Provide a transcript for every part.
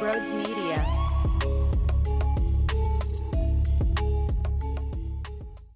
Brodes Media.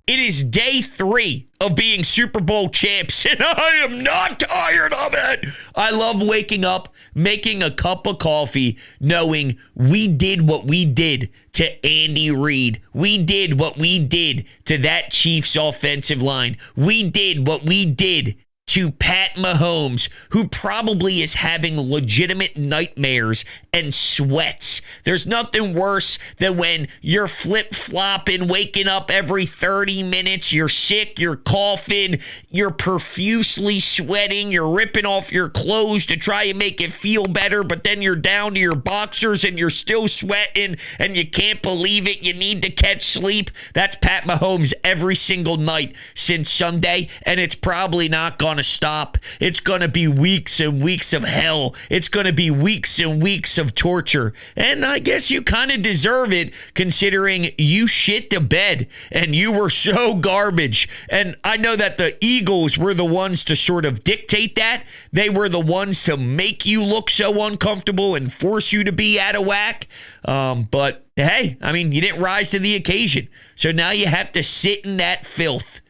It is day 3 of being Super Bowl champs, and I am not tired of it. I love waking up, making a cup of coffee, knowing we did what we did to Andy Reid. We did what we did to that Chiefs offensive line. We did what we did to Pat Mahomes, who probably is having legitimate nightmares and sweats. There's nothing worse than when you're flip-flopping, waking up every 30 minutes, you're sick, you're coughing, you're profusely sweating, you're ripping off your clothes to try and make it feel better, but then you're down to your boxers and you're still sweating and you can't believe it. You need to catch sleep. That's Pat Mahomes every single night since Sunday, and it's probably not going to stop. It's going to be weeks and weeks of hell. It's going to be weeks and weeks of torture. And I guess you kind of deserve it, considering you shit the bed and you were so garbage. And I know that the Eagles were the ones to sort of dictate that. They were the ones to make you look so uncomfortable and force you to be out of whack. But hey, I mean, you didn't rise to the occasion. So now you have to sit in that filth.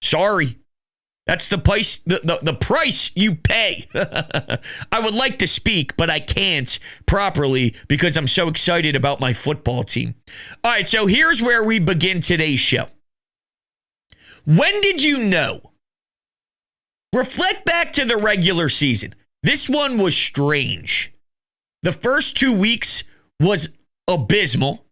Sorry. That's the price, the price you pay. I would like to speak, but I can't properly because I'm so excited about my football team. All right, so here's where we begin today's show. When did you know? Reflect back to the regular season. This one was strange. The first 2 weeks was abysmal.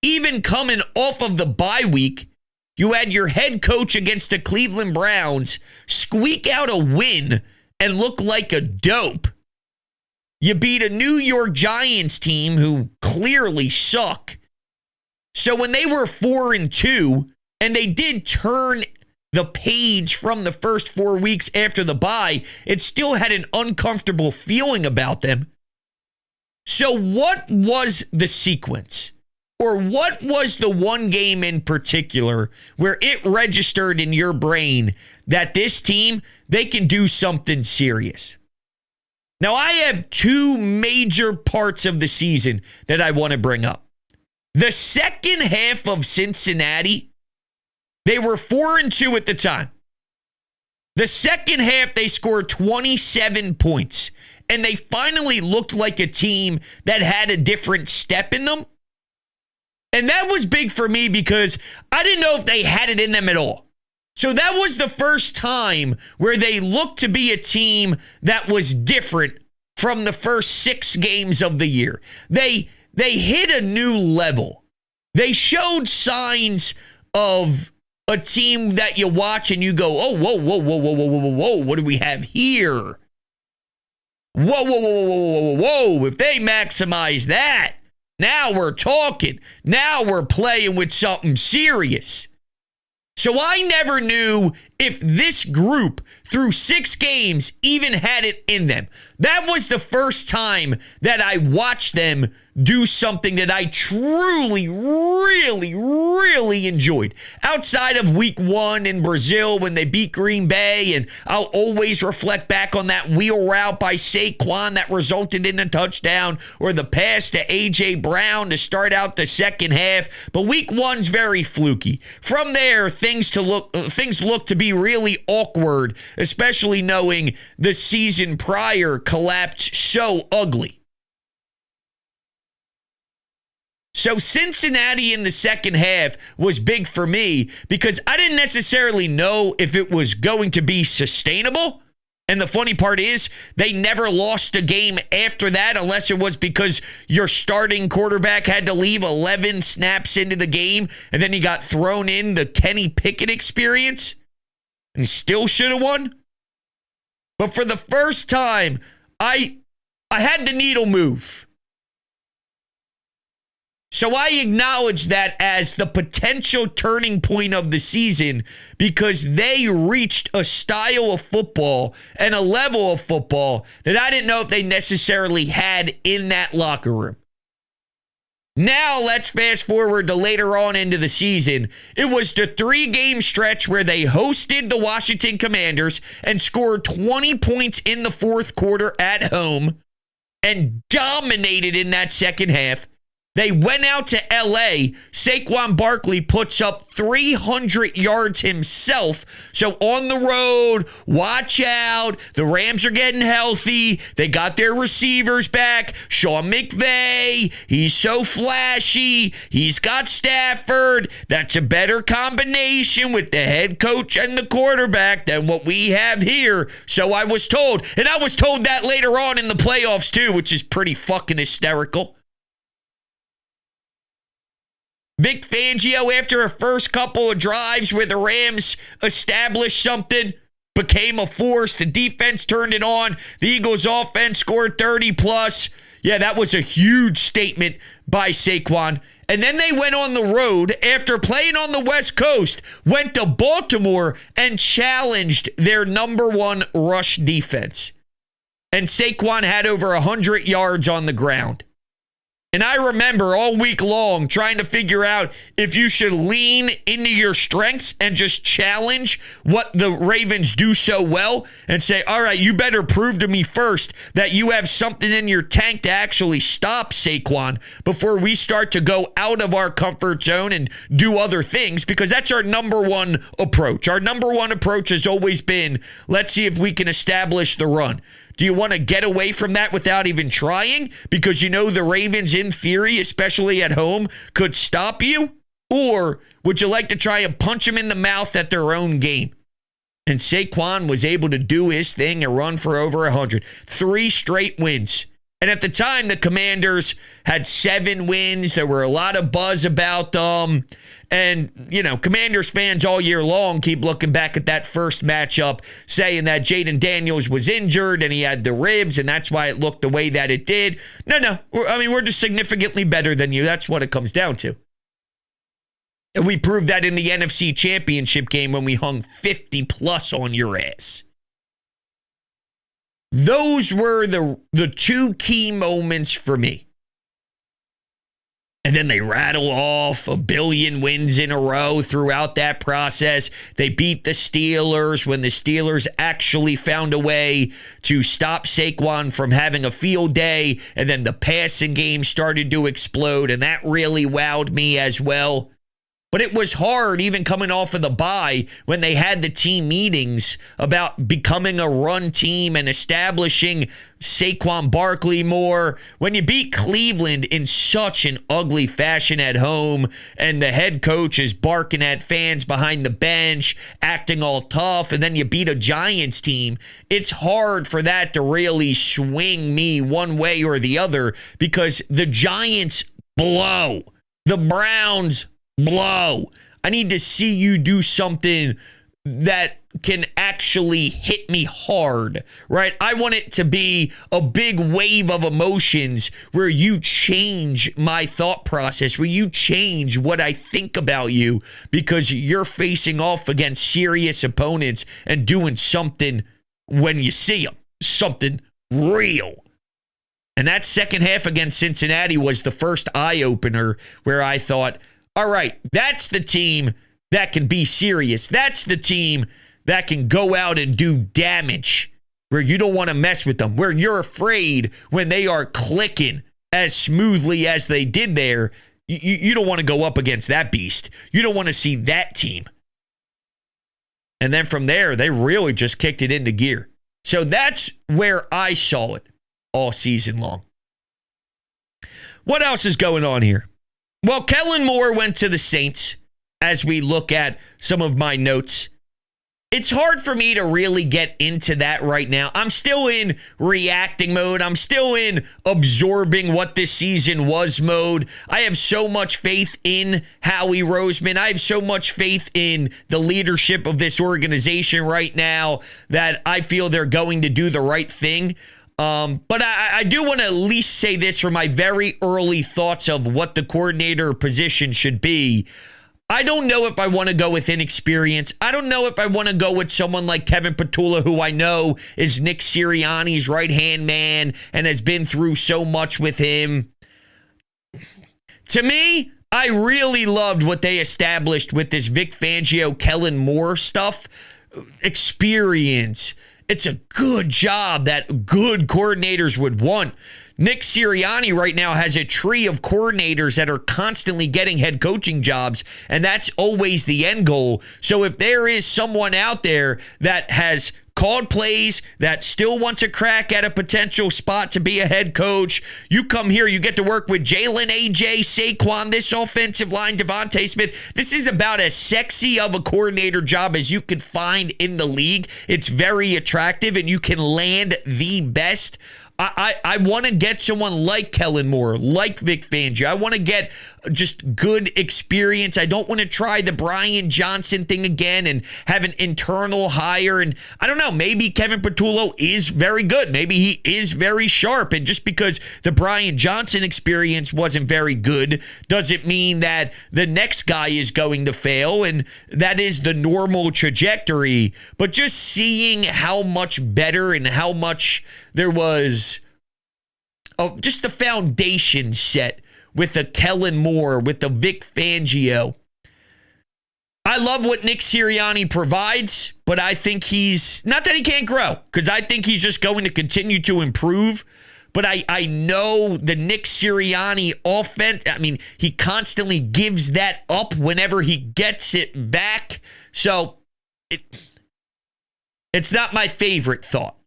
Even coming off of the bye week, you had your head coach against the Cleveland Browns squeak out a win and look like a dope. You beat a New York Giants team who clearly suck. So when they were 4-2, and they did turn the page from the first 4 weeks after the bye, it still had an uncomfortable feeling about them. So what was the sequence? Or what was the one game in particular where it registered in your brain that this team, they can do something serious? Now, I have 2 major parts of the season that I want to bring up. The second half of Cincinnati, they were 4-2 at the time. The second half, they scored 27 points, and they finally looked like a team that had a different step in them. And that was big for me because I didn't know if they had it in them at all. So that was the first time where they looked to be a team that was different from the first 6 games of the year. They hit a new level. They showed signs of a team that you watch and you go, oh, whoa, whoa, whoa, whoa, whoa, whoa, whoa, whoa, what do we have here? Whoa, whoa, whoa, whoa, whoa, whoa, whoa, if they maximize that, now we're talking. Now we're playing with something serious. So I never knew if this group, through 6 games, even had it in them. That was the first time that I watched them do something that I truly, really, really enjoyed. Outside of week 1 in Brazil when they beat Green Bay, and I'll always reflect back on that wheel route by Saquon that resulted in a touchdown, or the pass to A.J. Brown to start out the second half. But week 1's very fluky. From there, things look to be really awkward, especially knowing the season prior collapsed so ugly. So Cincinnati in the second half was big for me because I didn't necessarily know if it was going to be sustainable. And the funny part is they never lost a game after that unless it was because your starting quarterback had to leave 11 snaps into the game and then he got thrown in the Kenny Pickett experience and still should have won. But for the first time, I had the needle move. So I acknowledge that as the potential turning point of the season because they reached a style of football and a level of football that I didn't know if they necessarily had in that locker room. Now let's fast forward to later on into the season. It was the 3-game stretch where they hosted the Washington Commanders and scored 20 points in the fourth quarter at home. and dominated in that second half. They went out to L.A. Saquon Barkley puts up 300 yards himself. So on the road, watch out. The Rams are getting healthy. They got their receivers back. Sean McVay, he's so flashy. He's got Stafford. That's a better combination with the head coach and the quarterback than what we have here. So I was told. And I was told that later on in the playoffs too, which is pretty fucking hysterical. Vic Fangio, after a first couple of drives where the Rams established something, became a force. The defense turned it on. The Eagles' offense scored 30+. Yeah, that was a huge statement by Saquon. And then they went on the road after playing on the West Coast, went to Baltimore and challenged their number one rush defense. And Saquon had over 100 yards on the ground. And I remember all week long trying to figure out if you should lean into your strengths and just challenge what the Ravens do so well and say, all right, you better prove to me first that you have something in your tank to actually stop Saquon before we start to go out of our comfort zone and do other things, because that's our number one approach. Our number one approach has always been, let's see if we can establish the run. Do you want to get away from that without even trying? Because you know the Ravens, in theory, especially at home, could stop you? Or would you like to try and punch them in the mouth at their own game? And Saquon was able to do his thing and run for over 100. 3 straight wins. And at the time, the Commanders had 7 wins. There were a lot of buzz about them. And, you know, Commanders fans all year long keep looking back at that first matchup, saying that Jaden Daniels was injured and he had the ribs, and that's why it looked the way that it did. No. I mean, we're just significantly better than you. That's what it comes down to. And we proved that in the NFC Championship game when we hung 50+ on your ass. Those were the 2 key moments for me. And then they rattle off a billion wins in a row throughout that process. They beat the Steelers when the Steelers actually found a way to stop Saquon from having a field day. And then the passing game started to explode, and that really wowed me as well. But it was hard, even coming off of the bye, when they had the team meetings about becoming a run team and establishing Saquon Barkley more. When you beat Cleveland in such an ugly fashion at home, and the head coach is barking at fans behind the bench, acting all tough, and then you beat a Giants team, it's hard for that to really swing me one way or the other, because the Giants blow. The Browns blow. I need to see you do something that can actually hit me hard, right? I want it to be a big wave of emotions where you change my thought process, where you change what I think about you, because you're facing off against serious opponents and doing something when you see them, something real. And that second half against Cincinnati was the first eye-opener where I thought, all right, that's the team that can be serious. That's the team that can go out and do damage, where you don't want to mess with them, where you're afraid when they are clicking as smoothly as they did there. You don't want to go up against that beast. You don't want to see that team. And then from there, they really just kicked it into gear. So that's where I saw it all season long. What else is going on here? Well, Kellen Moore went to the Saints. As we look at some of my notes, it's hard for me to really get into that right now. I'm still in reacting mode. I'm still in absorbing what this season was mode. I have so much faith in Howie Roseman. I have so much faith in the leadership of this organization right now that I feel they're going to do the right thing. But I do want to at least say this for my very early thoughts of what the coordinator position should be. I don't know if I want to go with inexperience. I don't know if I want to go with someone like Kevin Petula, who I know is Nick Sirianni's right-hand man and has been through so much with him. To me, I really loved what they established with this Vic Fangio, Kellen Moore stuff. Experience. It's a good job that good coordinators would want. Nick Sirianni right now has a tree of coordinators that are constantly getting head coaching jobs, and that's always the end goal. So if there is someone out there that has called plays, that still wants a crack at a potential spot to be a head coach, you come here, you get to work with Jalen, AJ, Saquon, this offensive line, Devontae Smith. This is about as sexy of a coordinator job as you could find in the league. It's very attractive, and you can land the best. I want to get someone like Kellen Moore, like Vic Fangio. I want to get just good experience. I don't want to try the Brian Johnson thing again and have an internal hire. And I don't know, maybe Kevin Patullo is very good. Maybe he is very sharp. And just because the Brian Johnson experience wasn't very good doesn't mean that the next guy is going to fail. And that is the normal trajectory. But just seeing how much better and how much there was just the foundation set with the Kellen Moore, with the Vic Fangio. I love what Nick Sirianni provides, but I think he's, not that he can't grow, because I think he's just going to continue to improve. But I know the Nick Sirianni offense, I mean, he constantly gives that up whenever he gets it back. So it's not my favorite thought,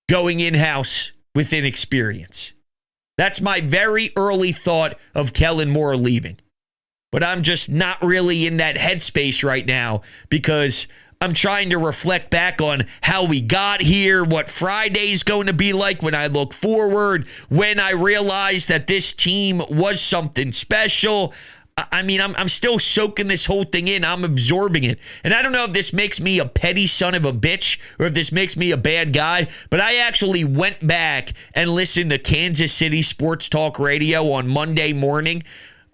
going in-house with inexperience. That's my very early thought of Kellen Moore leaving. But I'm just not really in that headspace right now because I'm trying to reflect back on how we got here, what Friday's going to be like when I look forward, when I realized that this team was something special. I mean, I'm still soaking this whole thing in. I'm absorbing it. And I don't know if this makes me a petty son of a bitch or if this makes me a bad guy, but I actually went back and listened to Kansas City Sports Talk Radio on Monday morning.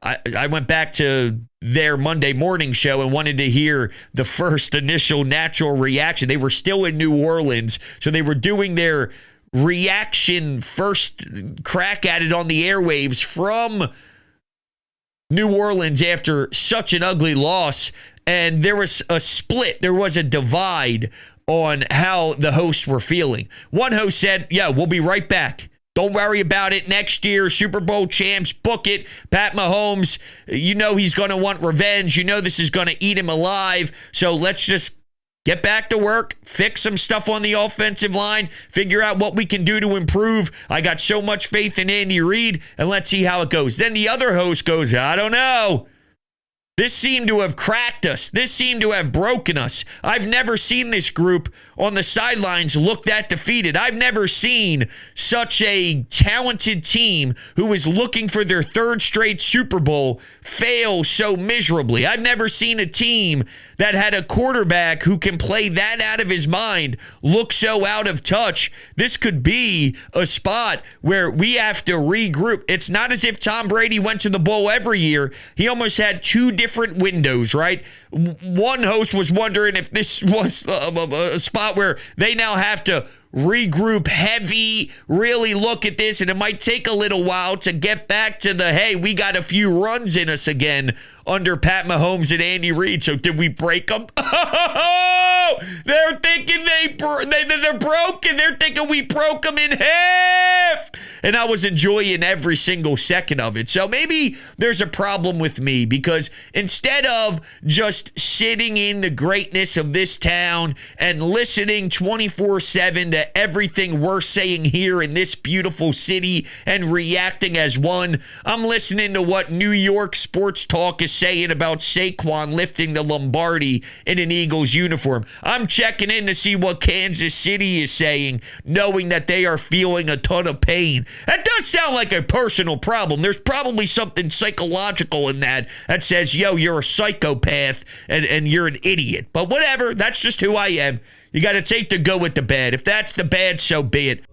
I went back to their Monday morning show and wanted to hear the first initial natural reaction. They were still in New Orleans, so they were doing their reaction first crack at it on the airwaves from New Orleans after such an ugly loss, and there was a split. There was a divide on how the hosts were feeling. One host said, yeah, we'll be right back. Don't worry about it. Next year, Super Bowl champs, book it. Pat Mahomes, you know he's going to want revenge. You know this is going to eat him alive. So let's just get back to work, fix some stuff on the offensive line, figure out what we can do to improve. I got so much faith in Andy Reid, and let's see how it goes. Then the other host goes, I don't know. This seemed to have cracked us. This seemed to have broken us. I've never seen this group on the sidelines look that defeated. I've never seen such a talented team who is looking for their third straight Super Bowl fail so miserably. I've never seen a team that had a quarterback who can play that out of his mind look so out of touch. This could be a spot where we have to regroup. It's not as if Tom Brady went to the bowl every year. He almost had two different windows, right? One host was wondering if this was a spot where they now have to regroup heavy, really look at this, and it might take a little while to get back to the, hey, we got a few runs in us again under Pat Mahomes and Andy Reid. So did we break them? Oh, they're thinking they're broken. They're thinking we broke them in half. And I was enjoying every single second of it. So maybe there's a problem with me because instead of just sitting in the greatness of this town and listening 24/7 to everything we're saying here in this beautiful city and reacting as one, I'm listening to what New York Sports Talk is saying about Saquon lifting the Lombardi in an Eagles uniform. I'm checking in to see what Kansas City is saying, knowing that they are feeling a ton of pain. That does sound like a personal problem. There's probably something psychological in that says, yo, you're a psychopath and you're an idiot. But whatever, that's just who I am. You got to take the good with the bad. If that's the bad, so be it.